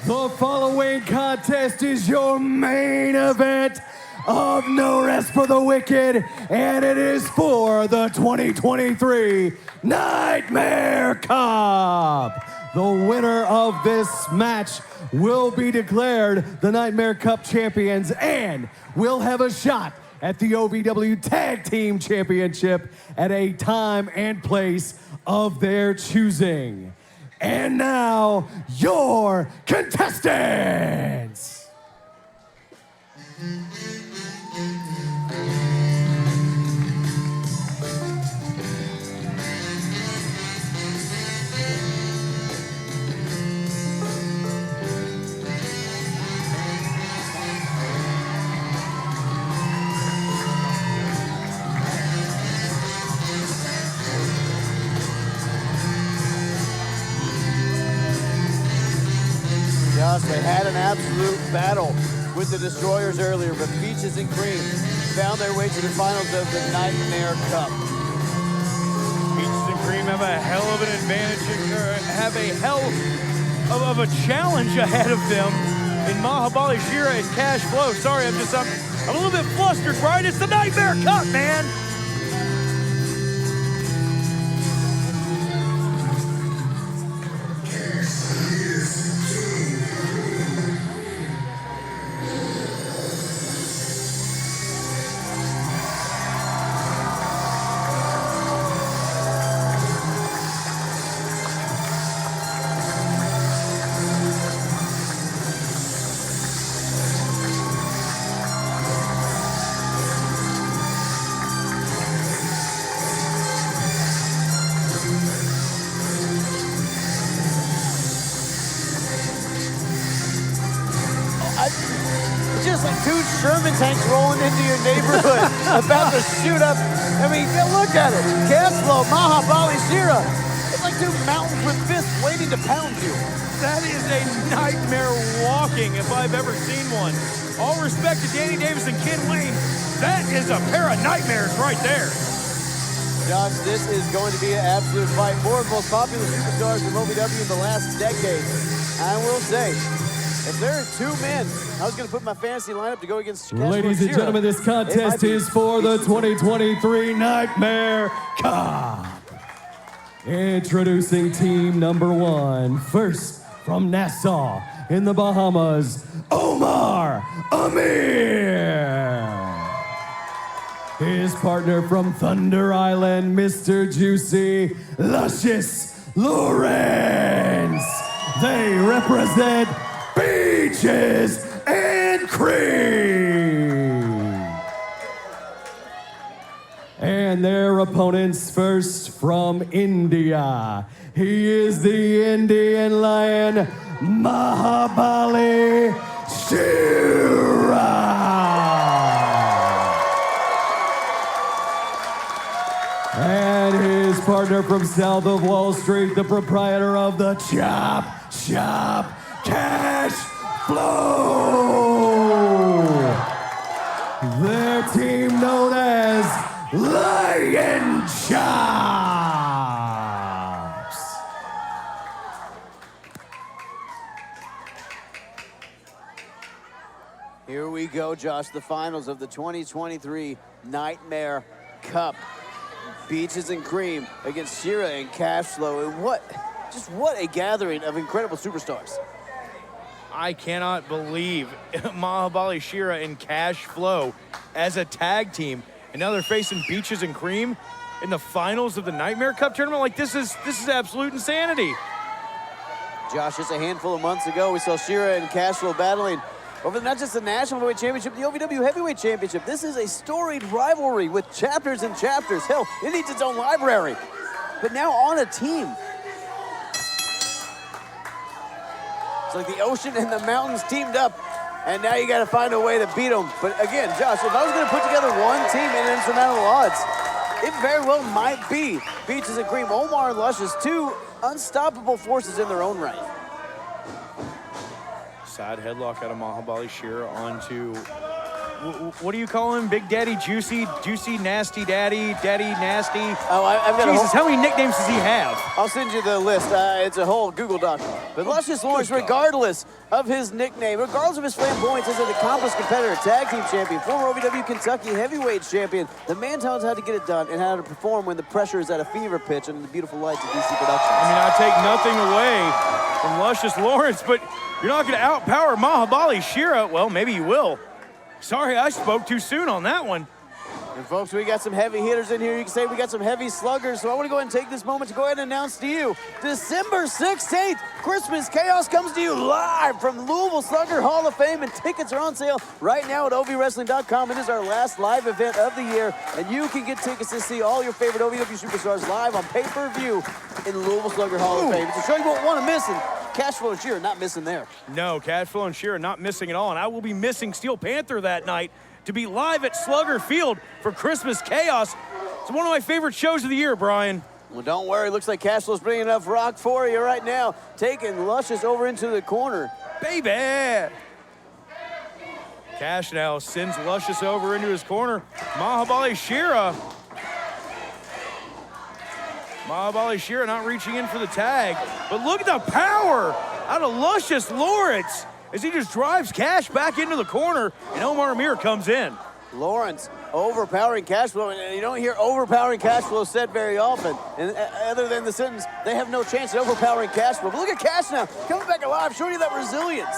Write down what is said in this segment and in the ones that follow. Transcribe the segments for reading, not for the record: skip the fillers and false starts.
The following contest is your main event of No Rest for the Wicked, and it is for the 2023 Nightmare Cup. The winner of this match will be declared the Nightmare Cup champions and will have a shot at the OVW Tag Team Championship at a time and place of their choosing. And now, your contestants! They had an absolute battle with the Destroyers earlier, but Peaches and Cream found their way to the finals of the Nightmare Cup. Peaches and Cream have a hell of an advantage, or have a hell of a challenge ahead of them in Mahabali, Shera, and Cash Flow. Sorry, I'm a little bit flustered, Brian. It's the Nightmare Cup, man. Just like two Sherman tanks rolling into your neighborhood, about to shoot up. I mean, look at it. Gaslow, Mahabali, Shera. It's like two mountains with fists waiting to pound you. That is a nightmare walking if I've ever seen one. All respect to Danny Davis and Ken Wayne. That is a pair of nightmares right there. Josh, this is going to be an absolute fight. Four of the most popular superstars from OVW in the last decade. I will say, if there are two men, I was going to put my fantasy lineup to go against Cash Ladies and gentlemen, this contest is for the 2023 Nightmare Cup. Introducing team number one. First, from Nassau in the Bahamas, Omar Amir. His partner from Thunder Island, Mr. Juicy, Luscious Lawrence. They represent Peaches and Cream. And their opponents, first from India. He is the Indian Lion, Mahabali Shera. And his partner from south of Wall Street, the proprietor of the Chop Shop, Cash Flow. Their team known as Lion Chops. Here we go, Josh, the finals of the 2023 Nightmare Cup. Peaches and Cream against Shera and Cash Flow. And what a gathering of incredible superstars. I cannot believe Mahabali, Shera, and Cash Flow as a tag team. And now they're facing Peaches and Cream in the finals of the Nightmare Cup tournament. Like, this is absolute insanity. Josh, just a handful of months ago, we saw Shera and Cash Flow battling over not just the National Heavyweight Championship, the OVW Heavyweight Championship. This is a storied rivalry with chapters and chapters. Hell, it needs its own library. But now on a team. It's like the ocean and the mountains teamed up, and now you got to find a way to beat them. But again, Josh, if I was going to put together one team in insurmountable odds, it very well might be Peaches and Cream. Omar and Luscious, two unstoppable forces in their own right. Side headlock out of Mahabali, Shera onto, what do you call him? Big Daddy, Juicy, Nasty Daddy, Daddy Nasty. Oh, I've got Jesus, how many nicknames does he have? I'll send you the list. It's a whole Google doc. But Luscious Lawrence, regardless of his nickname, regardless of his flamboyance, is an accomplished competitor, tag team champion, former OVW Kentucky heavyweight champion. The man knows how to get it done and how to perform when the pressure is at a fever pitch under the beautiful lights of DC Productions. I mean, I take nothing away from Luscious Lawrence, but you're not going to outpower Mahabali Shera. Well, maybe you will. Sorry, I spoke too soon on that one. And folks, we got some heavy hitters in here. You can say we got some heavy sluggers. So I want to go ahead and take this moment to go ahead and announce to you, December 16th, Christmas Chaos comes to you live from Louisville Slugger Hall of Fame, and tickets are on sale right now at ovwrestling.com. It is our last live event of the year, and you can get tickets to see all your favorite OVW superstars live on pay-per-view in Louisville Slugger Hall of Fame. It's a show you won't want to miss, and Cashflow and Shera not missing there. No, Cashflow and Shera not missing at all, and I will be missing Steel Panther that night to be live at Slugger Field for Christmas Chaos. It's one of my favorite shows of the year, Brian. Well, don't worry. Looks like Cashflow's bringing enough rock for you right now. Taking Luscious over into the corner. Baby! Cash now sends Luscious over into his corner. Mahabali Shera. Mahabali Shera not reaching in for the tag. But look at the power out of Luscious Lawrence as he just drives Cash back into the corner, and Omar Amir comes in. Lawrence overpowering Cashflow, and you don't hear overpowering Cashflow said very often. And other than the sentence, they have no chance at overpowering Cashflow. But look at Cash now, coming back alive, showing you that resilience.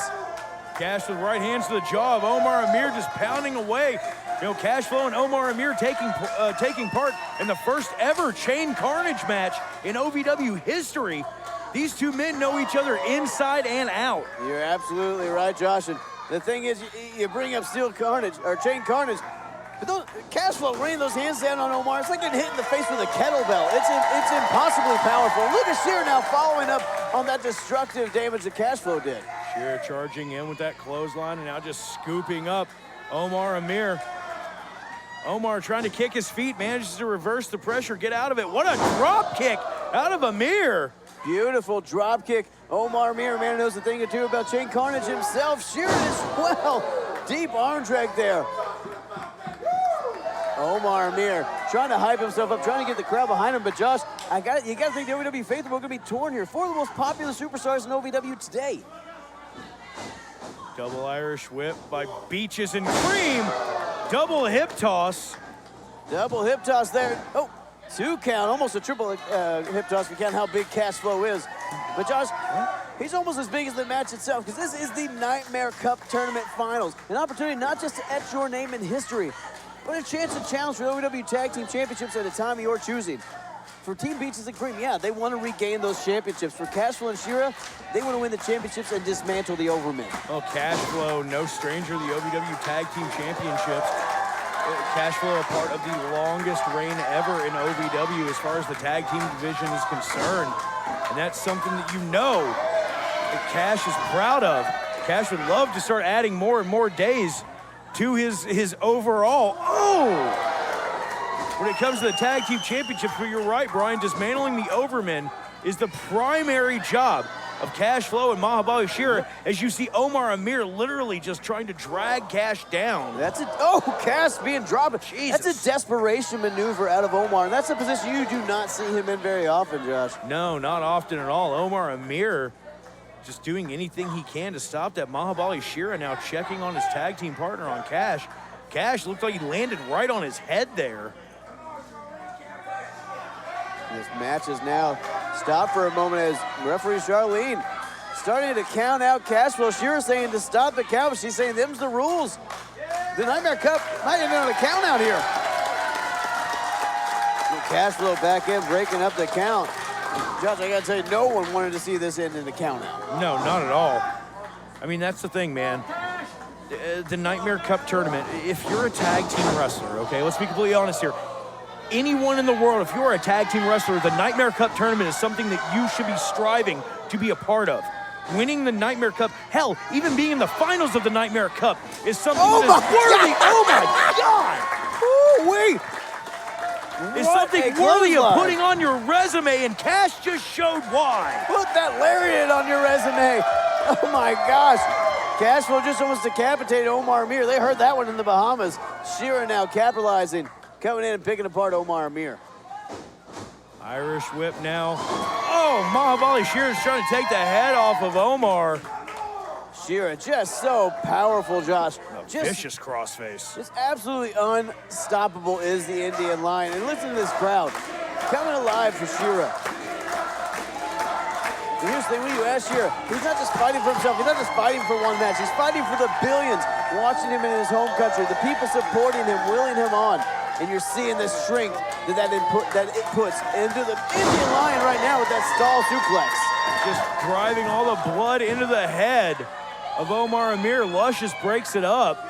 Cash with right hands to the jaw of Omar Amir, just pounding away. You know, Cashflow and Omar Amir taking part in the first ever Chain Carnage match in OVW history. These two men know each other inside and out. You're absolutely right, Josh. And the thing is, you bring up Steel Carnage, or Chain Carnage, but Cashflow raining those hands down on Omar, it's like getting hit in the face with a kettlebell. It's impossibly powerful. Look at Shera now following up on that destructive damage that Cashflow did. Shera charging in with that clothesline and now just scooping up Omar Amir. Omar trying to kick his feet, manages to reverse the pressure, get out of it. What a drop kick out of Amir. Beautiful drop kick. Omar Amir, man, knows a thing or two about Chain Carnage himself. Shera as well. Deep arm drag there. Omar Amir trying to hype himself up, trying to get the crowd behind him. But Josh, you got to think the OVW faithful are going to be torn here. Four of the most popular superstars in OVW today. Double Irish whip by Beaches and Cream. Double hip toss. Double hip toss there. Oh, 2 count, almost a triple hip toss if you count how big Cashflow is. But Josh, he's almost as big as the match itself, because this is the Nightmare Cup Tournament Finals. An opportunity not just to etch your name in history, but a chance to challenge for the OVW Tag Team Championships at a time of your choosing. For Team Beaches and Cream, yeah, they want to regain those championships. For Cashflow and Shera, they want to win the championships and dismantle the Overmen. Well, Cashflow, no stranger to the OVW Tag Team Championships. Cashflow, a part of the longest reign ever in OVW as far as the tag team division is concerned. And that's something that you know that Cash is proud of. Cash would love to start adding more and more days to his overall. Oh! When it comes to the tag team championships, but you're right, Brian, dismantling the Overmen is the primary job of Cashflow and Mahabali Shera, as you see Omar Amir literally just trying to drag Cash down. That's it. Oh, Cash being dropped. Jesus. That's a desperation maneuver out of Omar, and that's a position you do not see him in very often, Josh. No, not often at all. Omar Amir just doing anything he can to stop that. Mahabali Shera now checking on his tag team partner on Cash. Cash looked like he landed right on his head there. This match is now stopped for a moment as referee Charlene starting to count out Cashflow. Shera saying to stop the count, but she's saying them's the rules. The Nightmare Cup might end on a count out here. Cashflow back in, breaking up the count. Josh, I gotta tell you, no one wanted to see this end in the count out. No, not at all. I mean, that's the thing, man. The Nightmare Cup tournament, if you're a tag team wrestler, okay, let's be completely honest here. Anyone in the world, if you're a tag team wrestler, the Nightmare Cup tournament is something that you should be striving to be a part of. Winning the Nightmare Cup, hell, even being in the finals of the Nightmare Cup is something that is worthy. Oh my God! Ooh, wait! It's something worthy of putting on your resume, and Cash just showed why. Put that lariat on your resume. Oh my gosh. Cashflow just almost decapitated Omar Amir. They heard that one in the Bahamas. Shera now capitalizing. Coming in and picking apart Omar Amir. Irish whip now. Oh! Oh, Mahabali Shera's trying to take the head off of Omar. Shera just so powerful, Josh. Vicious crossface. Just absolutely unstoppable is the Indian Lion. And listen to this crowd coming alive for Shera. And here's the thing, when you ask Shera, he's not just fighting for himself, he's not just fighting for one match, he's fighting for the billions watching him in his home country, the people supporting him, willing him on. And you're seeing the strength that it puts into the Indian Lion right now with that stall suplex. Just driving all the blood into the head of Omar Amir. Luscious breaks it up.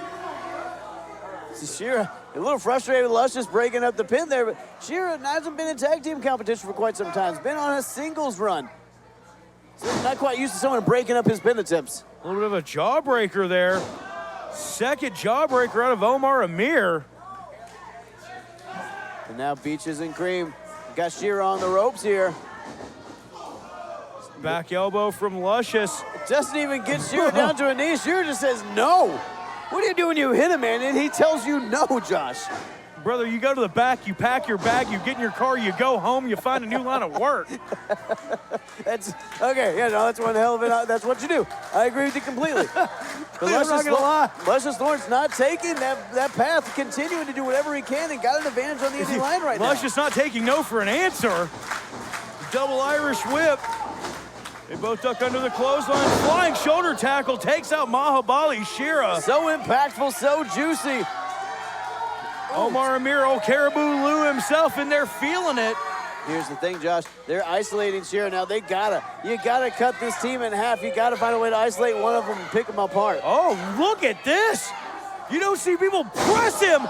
See, Shera, a little frustrated with Luscious breaking up the pin there, but Shera hasn't been in tag team competition for quite some time. He's been on a singles run. So he's not quite used to someone breaking up his pin attempts. A little bit of a jawbreaker there. Second jawbreaker out of Omar Amir. And now Beaches and Cream got Shera on the ropes here. Back elbow from Luscious. Doesn't even get Shera down to a knee. Shera just says no. What do you do when you hit a man and he tells you no, Josh? Brother, you go to the back, you pack your bag, you get in your car, you go home, you find a new line of work. That's okay. Yeah, no, that's one hell of it. That's what you do. I agree with you completely. But I'm not gonna lie. Luscious Lawrence not taking that path, continuing to do whatever he can, and got an advantage on the Indian Lion right now. Luscious not taking no for an answer. Double Irish whip. They both duck under the clothesline. Flying shoulder tackle takes out Mahabali Shera. So impactful, so juicy. Omar Amir, old Caribou Lou himself in there feeling it. Here's the thing, Josh. They're isolating Shera now. You gotta cut this team in half. You gotta find a way to isolate one of them and pick them apart. Oh, look at this. You don't see people press him.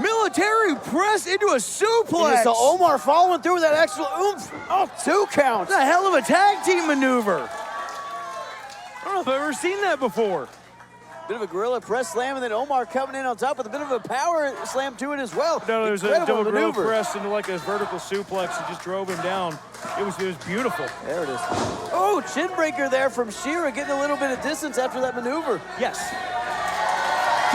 Military press into a suplex. And so Omar following through with that extra oomph. Oh, 2 counts. That's a hell of a tag team maneuver. I don't know if I've ever seen that before. Bit of a gorilla press slam, and then Omar coming in on top with a bit of a power slam to it as well. No, there's a Incredible double gorilla maneuver. press into like a vertical suplex and just drove him down. It was beautiful. There it is. Oh, chin breaker there from Shera, getting a little bit of distance after that maneuver. Yes.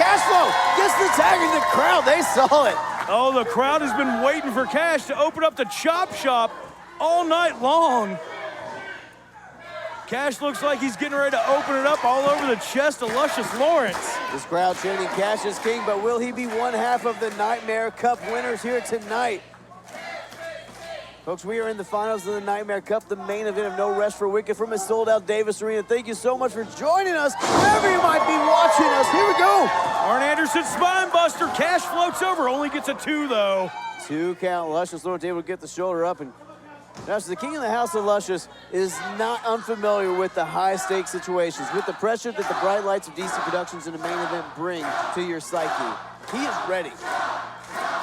Cashflow gets the tag in the crowd. They saw it. Oh, the crowd has been waiting for Cash to open up the chop shop all night long. Cash looks like he's getting ready to open it up all over the chest of Luscious Lawrence. This crowd chanting Cash is king, but will he be one half of the Nightmare Cup winners here tonight? Folks, we are in the finals of the Nightmare Cup, the main event of No Rest for Wicked from a sold-out Davis Arena. Thank you so much for joining us, wherever you might be watching us. Here we go. Arn Anderson spine buster. Cash floats over, only gets a 2 though. 2 count. Luscious Lawrence able to get the shoulder up, and Josh, the king of the house of Luscious is not unfamiliar with the high-stakes situations, with the pressure that the bright lights of DC Productions in the main event bring to your psyche. He is ready.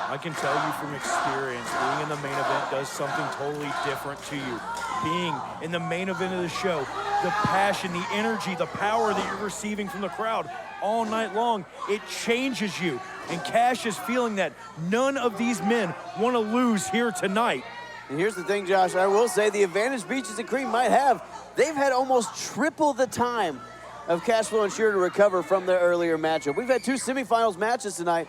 I can tell you from experience, being in the main event does something totally different to you. Being in the main event of the show, the passion, the energy, the power that you're receiving from the crowd all night long, it changes you. And Cash is feeling that none of these men want to lose here tonight. And here's the thing, Josh, I will say the advantage Beaches and Cream might have, they've had almost triple the time of Cashflow and Shera to recover from their earlier matchup. We've had 2 semifinals matches tonight.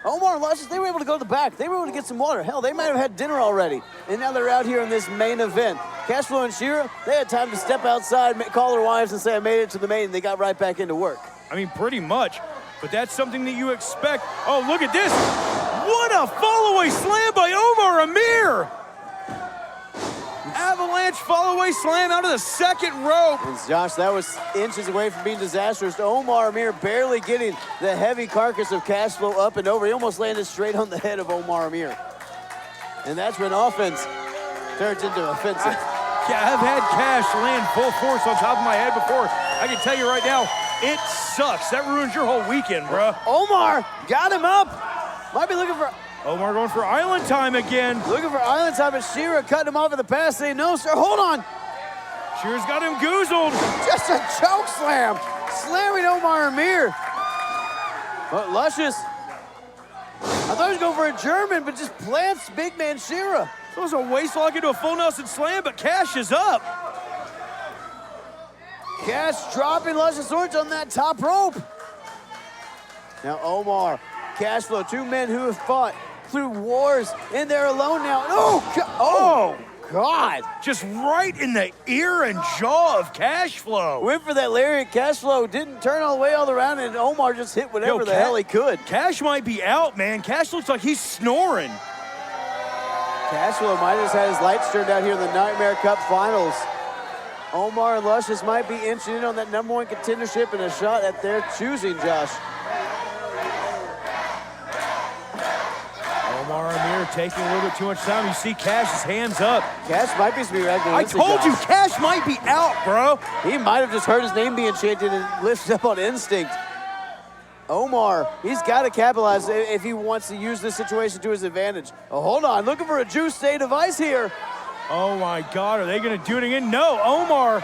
Omar and Luscious, they were able to go to the back. They were able to get some water. Hell, they might have had dinner already. And now they're out here in this main event. Cashflow and Shera, they had time to step outside, call their wives and say, I made it to the main, and they got right back into work. I mean, pretty much. But that's something that you expect. Oh, look at this. What a fall-away slam by Omar Amir. Avalanche fall-away slam out of the second rope. And Josh, that was inches away from being disastrous. Omar Amir barely getting the heavy carcass of Cashflow up and over. He almost landed straight on the head of Omar Amir. And that's when offense turns into offensive. I've had Cash land full force on top of my head before. I can tell you right now, it sucks. That ruins your whole weekend, bruh. Omar got him up. Might be looking for... Omar going for island time again. Looking for island time, but Shera cutting him off at the pass, saying, no, sir, hold on. Shera's got him goozled. Just a choke slam, slamming Omar Amir. But Luscious, I thought he was going for a German, but just plants big man Shera. It was a waist lock into a full Nelson slam, but Cash is up. Cash dropping Luscious Lawrence on that top rope. Now Omar, Cashflow, 2 men who have fought through wars, and they're alone now. Oh, God. Just right in the ear and jaw of Cash Flow. Went for that lariat. Cash Flow didn't turn all the way all around, and Omar just hit whatever the hell he could. Cash might be out, man. Cash looks like he's snoring. Cash Flow might have just had his lights turned out here in the Nightmare Cup Finals. Omar and Luscious might be inching in on that #1 contendership and a shot that they're choosing, Josh. Omar Amir taking a little bit too much time. You see Cash's hands up. Cash might be reacting. I told you, Cash might be out, bro. He might have just heard his name being chanted and lifted up on instinct. Omar, he's got to capitalize if he wants to use this situation to his advantage. Oh, hold on, looking for a juice stay device here. Oh my God, are they gonna do it again? No, Omar.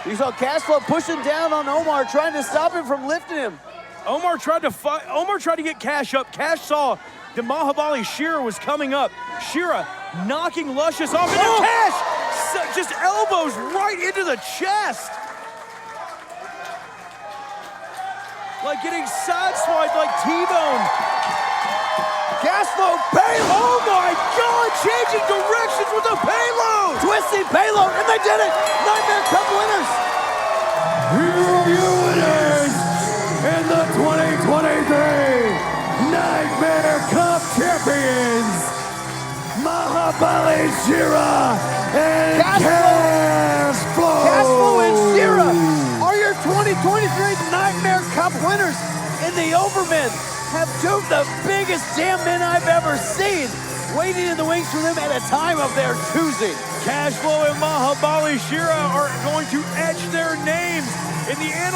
You saw Cashflow pushing down on Omar, trying to stop him from lifting him. Omar tried to fight. Omar tried to get Cash up. Cash saw the Mahabali Shera was coming up. Shera knocking Luscious off into Cash. Just elbows right into the chest. Like getting sideswiped like T-Bone. Cashflow payload. Oh my God, changing directions with the payload. Twisting payload, and they did it. Nightmare Cup winners. Here are your winners and the 2023 Nightmare Cup champions, Mahabali Shera and Cashflow. Cashflow and Shera are your 2023 Nightmare Cup winners. And the Overmen have two of the biggest damn men I've ever seen waiting in the wings for them at a time of their choosing. Cashflow and Mahabali Shera are going to etch their names in the annals